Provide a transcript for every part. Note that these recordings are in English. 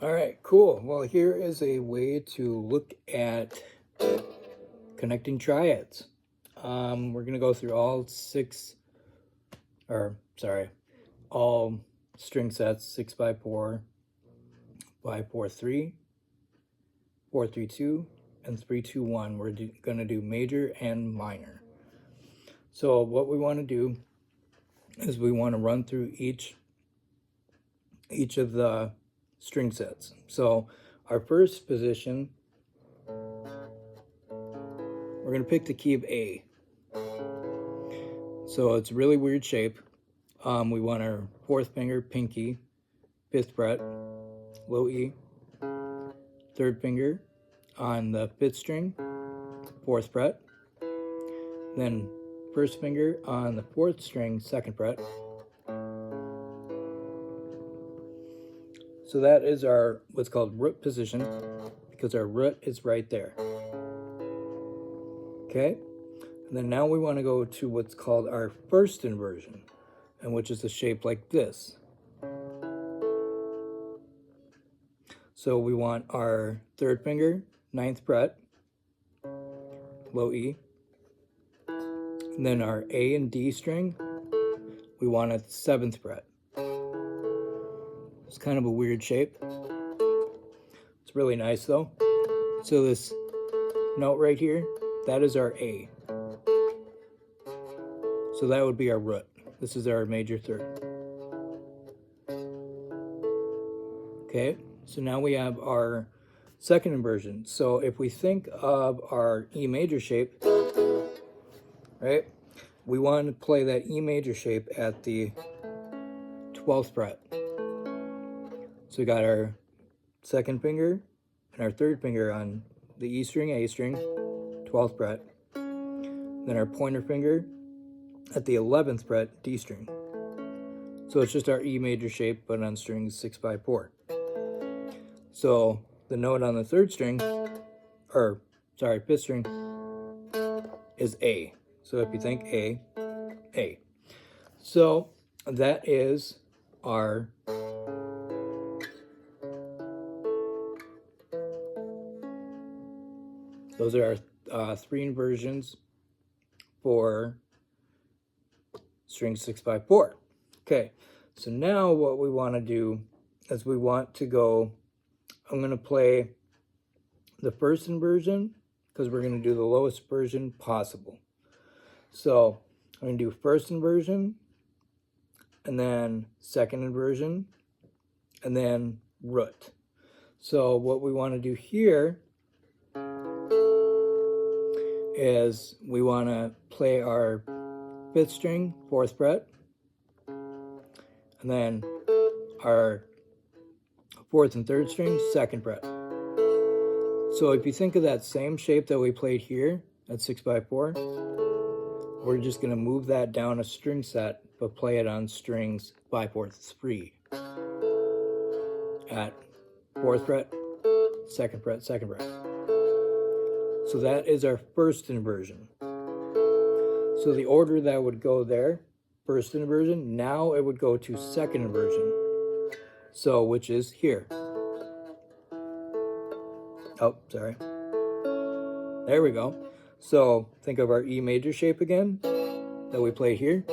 All right, cool. Well, here is a way to look at connecting triads. We're going to go through all all string sets, 6 by 4, 5, 4, 3, 4, 3, 2, and 3, 2, 1. We're going to do major and minor. So what we want to do is we want to run through each of the string sets. So our first position, we're going to pick the key of A. So it's a really weird shape. We want our fourth finger, pinky, 5th fret, low E, third finger on the 5th string, 4th fret, then first finger on the 4th string, 2nd fret. So that is our what's called root position, because our root is right there. Okay, and then now we want to go to what's called our first inversion, and which is a shape like this. So we want our third finger, 9th fret, low E, and then our A and D string, we want at the 7th fret. It's kind of a weird shape. It's really nice though. So this note right here, that is our A. So that would be our root. This is our major third. Okay, so now we have our second inversion. So if we think of our E major shape, right, we want to play that E major shape at the 12th fret. So we got our second finger and our third finger on the E string, A string, 12th fret. Then our pointer finger at the 11th fret, D string. So it's just our E major shape, but on strings 6 by 4. So the note on the third string, or sorry, 5th string, is A. So if you think A, A. So that is our those are our 3 inversions for string 6 by 4. Okay, so now what we want to do is we want to go, I'm going to play the first inversion because we're going to do the lowest version possible. So I'm going to do first inversion, and then second inversion, and then root. So what we want to do here is we want to play our 5th string, 4th fret, and then our 4th and 3rd string, 2nd fret. So if you think of that same shape that we played here at 6 by 4, we're just going to move that down a string set, but play it on strings 5, 4, 3 at 4th fret, 2nd fret, 2nd fret. So that is our first inversion. So the order that would go there, first inversion, now it would go to second inversion. So, which is here. Oh, sorry. There we go. So think of our E major shape again that we played here.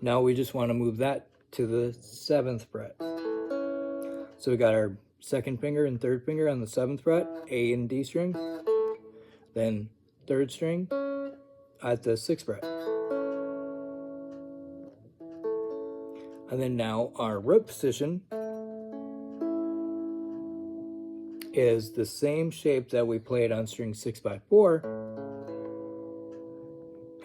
Now we just want to move that to the 7th fret. So we got our second finger and third finger on the 7th fret, A and D string, then third string at the 6th fret. And then now our root position is the same shape that we played on string 6 by 4,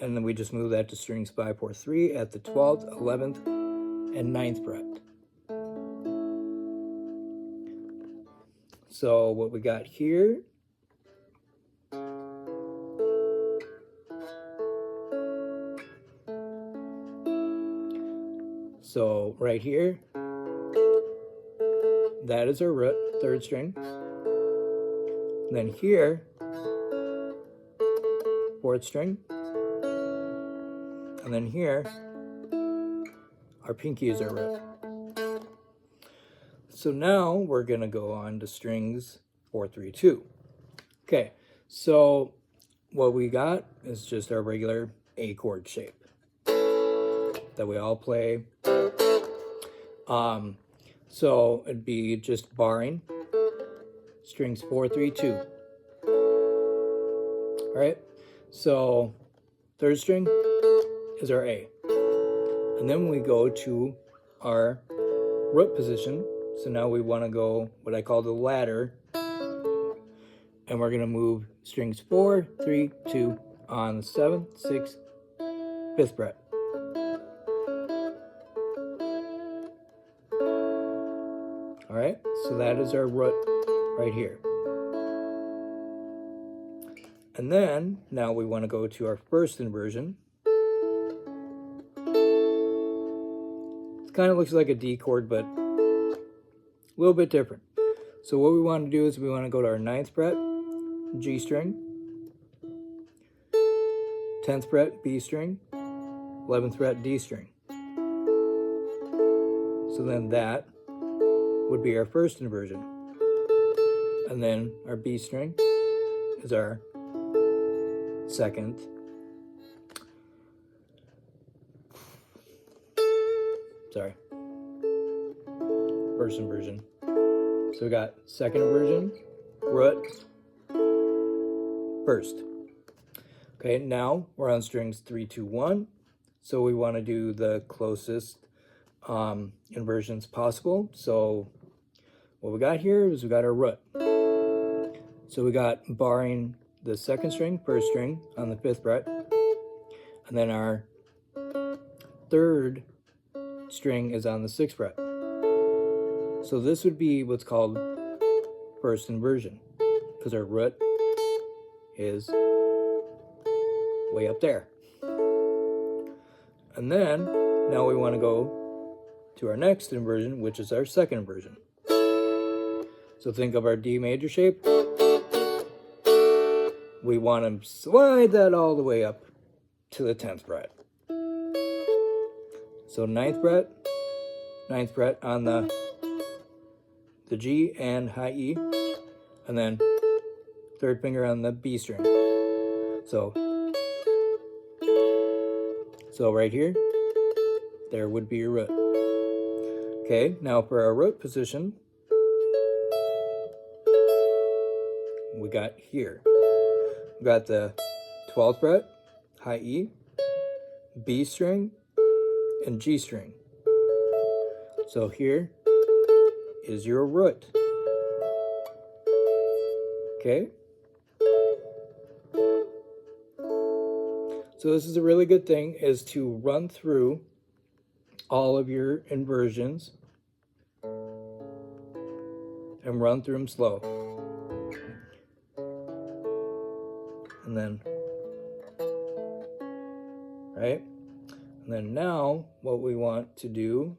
and then we just move that to strings 5, 4, 3 at the 12th, 11th, and 9th fret. So what we got here so right here, that is our root, 3rd string. And then here, 4th string. And then here, our pinky is our root. so now we're going to go on to strings 4, 3, 2. Okay, so what we got is just our regular A chord shape that we all play. So it'd be just barring strings 4, 3, 2. All right, so third string is our A. And then we go to our root position. So now we want to go what I call the ladder. And we're going to move strings 4, 3, 2 on the 7th, 6th, 5th fret. All right, so that is our root right here. And then now we want to go to our first inversion. It kind of looks like a D chord, but a little bit different. So what we want to do is we want to go to our 9th fret, G string, 10th fret, B string, 11th fret, D string. So then that would be our first inversion. And then our B string is our second. First inversion. So we got second inversion, root, first. Okay, now we're on strings 3, 2, 1. So we want to do the closest inversions possible. So what we got here is we got our root. So we got barring the second string, first string on the 5th fret, and then our third string is on the 6th fret. So this would be what's called first inversion, because our root is way up there. And then now we want to go to our next inversion, which is our second inversion. So think of our D major shape. We want to slide that all the way up to the 10th fret. So 9th fret on the G and high E, and then third finger on the B string. So right here, there would be your root. Okay, now for our root position, we got here. We got the 12th fret, high E, B string, and G string. So here is your root. Okay? So this is a really good thing, is to run through all of your inversions and run through them slow. And then, right? And then now what we want to do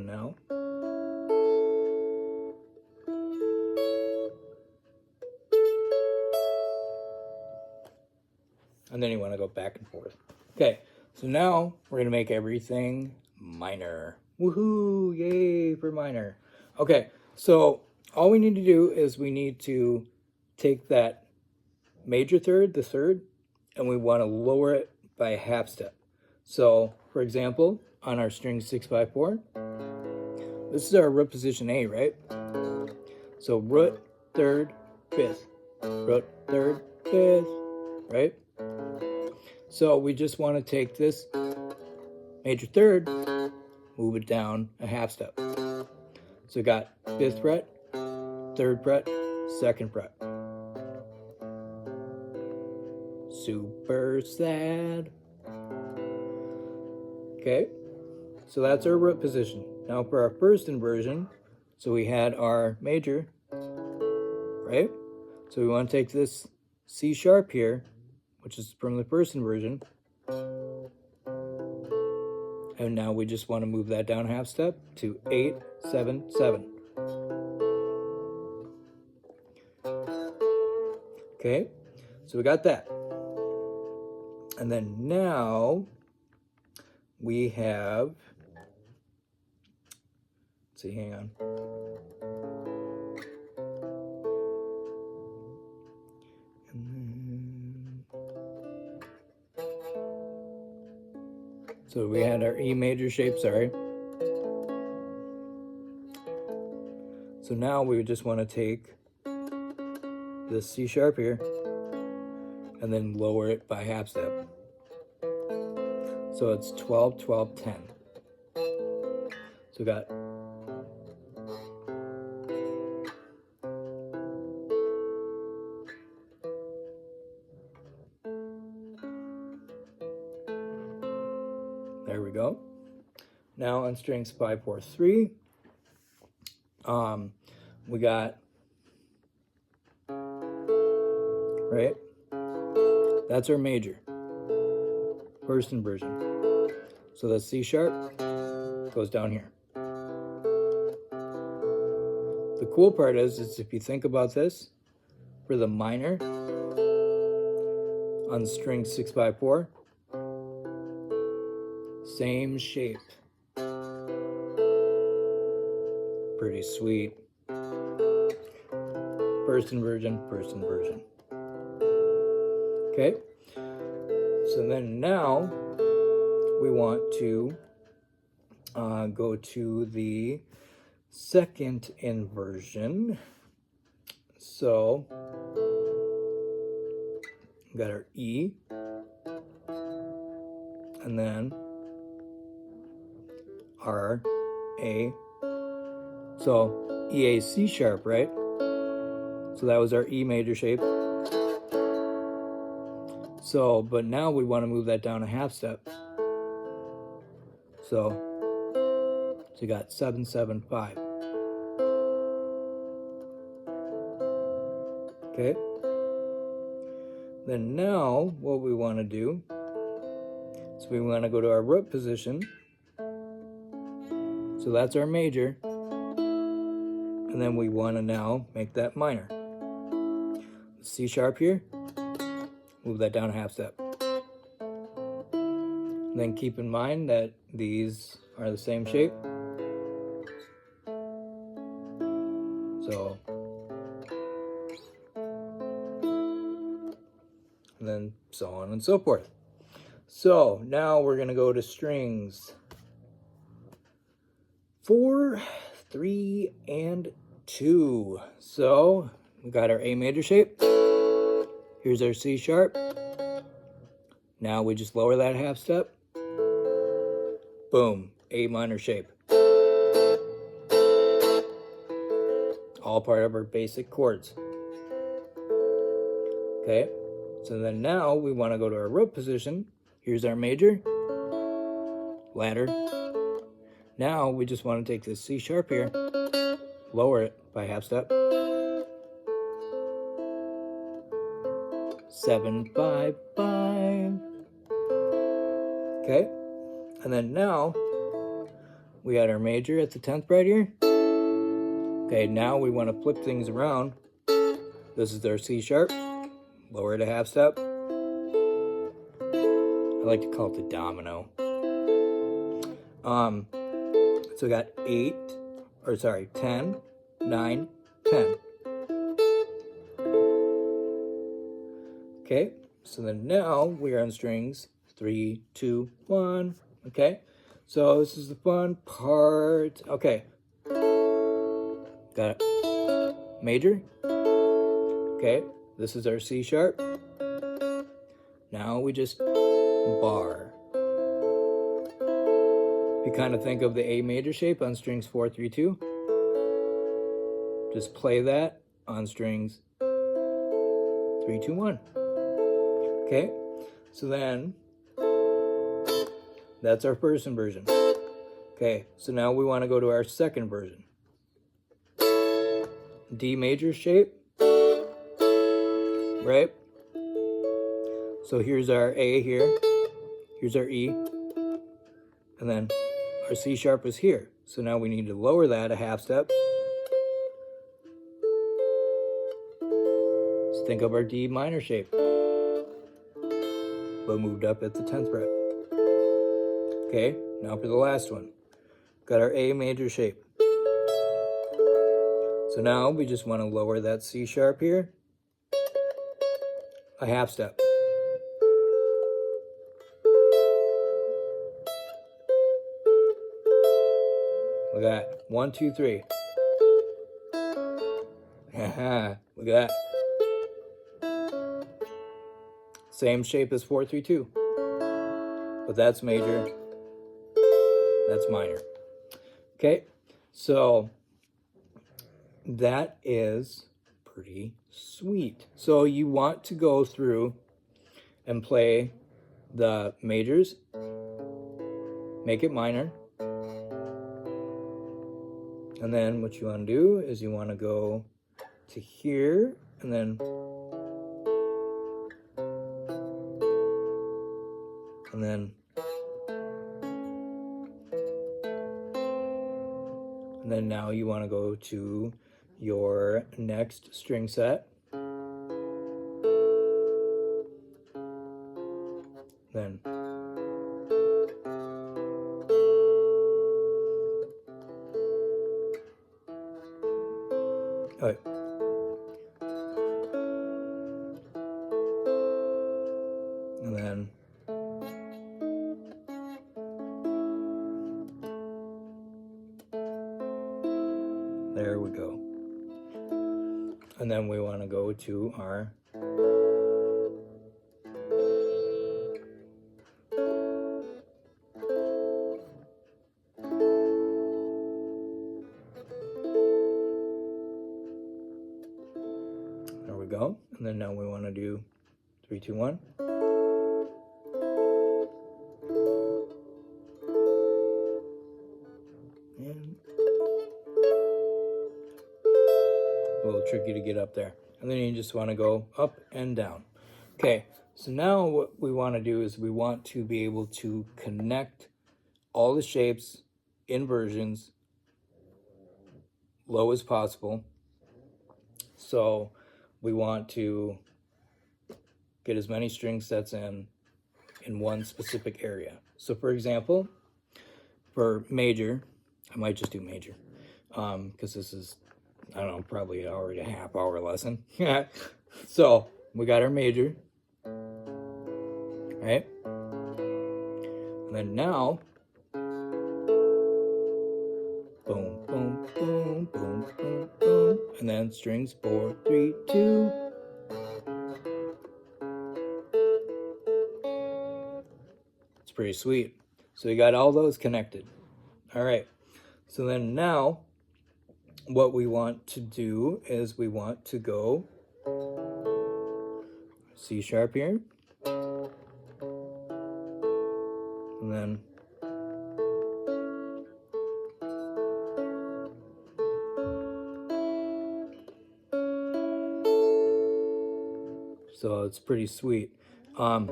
now. And then you want to go back and forth. Okay, so now we're going to make everything minor. Woohoo! Yay for minor. Okay, so all we need to do is we need to take that major third, the third, and we want to lower it by a half step. So, for example, on our string 6, 5, 4, this is our root position A, right? So root, third, fifth, root, third, fifth, right? So we just want to take this major third, move it down a half step. So we got 5th fret, 3rd fret, 2nd fret. Super sad. Okay, so that's our root position. Now for our first inversion, so we had our major, right? So we want to take this C sharp here, which is from the first inversion, And now we just want to move that down half step to 8, 7, 7. Okay, so we got that. And then now we have, let's see, hang on. So we had our E major shape, sorry. So now we just want to take this C sharp here and then lower it by half step. So it's 12, 12, 10. So we got there we go. Now on strings 5, 4, 3, we got, right? That's our major, first inversion. So the C sharp goes down here. The cool part is if you think about this, for the minor on string 6, 5, 4, same shape. Pretty sweet. First inversion, first inversion. Okay, so then now we want to go to the second inversion. So we got our E, and then our A. So EA C sharp, right? So that was our E major shape. So, but now we want to move that down a half step. So you got 7, 7, 5. Okay. Then now what we want to do is we want to go to our root position. So that's our major. And then we want to now make that minor. C sharp here, move that down a half step. And then keep in mind that these are the same shape. So, and then so on and so forth. So now we're going to go to strings 4, 3, and 2. So we got our A major shape. Here's our C sharp. Now we just lower that half step. Boom, A minor shape. All part of our basic chords. Okay, so then now we want to go to our root position. Here's our major, ladder. Now we just want to take this C sharp here, lower it by half step. 7, 5, 5. Okay, and then now we got our major at the 10th fret here. Okay, now we want to flip things around. This is our C sharp, lower it a half step. I like to call it the domino. So we got 10, 9, 10. Okay, so then now we are on strings 3, 2, 1. Okay, so this is the fun part. Okay, got it. Major. Okay, this is our C sharp. Now we just bar. If you kind of think of the A major shape on strings 4, 3, 2, just play that on strings 3, 2, 1. Okay, so then that's our first inversion. Okay, so now we want to go to our second version. D major shape, right? So here's our A here, here's our E, and then our C sharp is here. So now we need to lower that a half step. Let's think of our D minor shape, but moved up at the 10th fret. Okay, now for the last one. Got our A major shape. So now we just want to lower that C sharp here a half step. Look at that. 1, 2, 3. Look at that. Same shape as 4, 3, 2. But that's major. That's minor. Okay, so that is pretty sweet. So you want to go through and play the majors, make it minor, and then what you want to do is you want to go to here and then now you want to go to your next string set. Then okay. And then there we go. And then we want to go to our there we go. And then now we want to do 3, 2, 1. And a little tricky to get up there. And then you just want to go up and down. Okay, so now what we want to do is we want to be able to connect all the shapes, inversions, low as possible. So we want to get as many string sets in one specific area. So for example, for major, I might just do major, because this is, I don't know, probably already a half-hour lesson. So we got our major, right? And then now, boom, boom, boom, boom, boom, boom, and then strings 4, 3, 2. It's pretty sweet. So you got all those connected. All right. So then now, what we want to do is we want to go C sharp here, and then so it's pretty sweet. And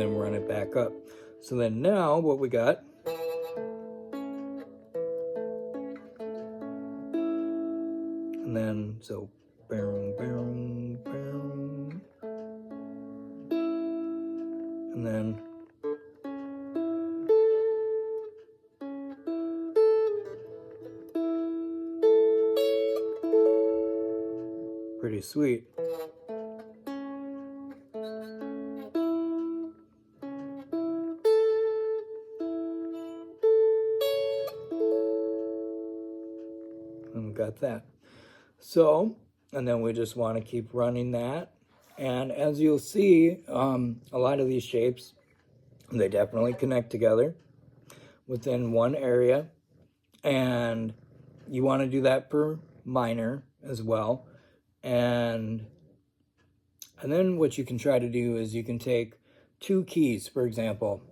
then run it back up. So then now what we got, and then so boom, boom, boom, and then pretty sweet. And we got that. So, and then we just want to keep running that. And as you'll see, a lot of these shapes, they definitely connect together within one area. And you want to do that for minor as well. And then what you can try to do is you can take 2 keys, for example,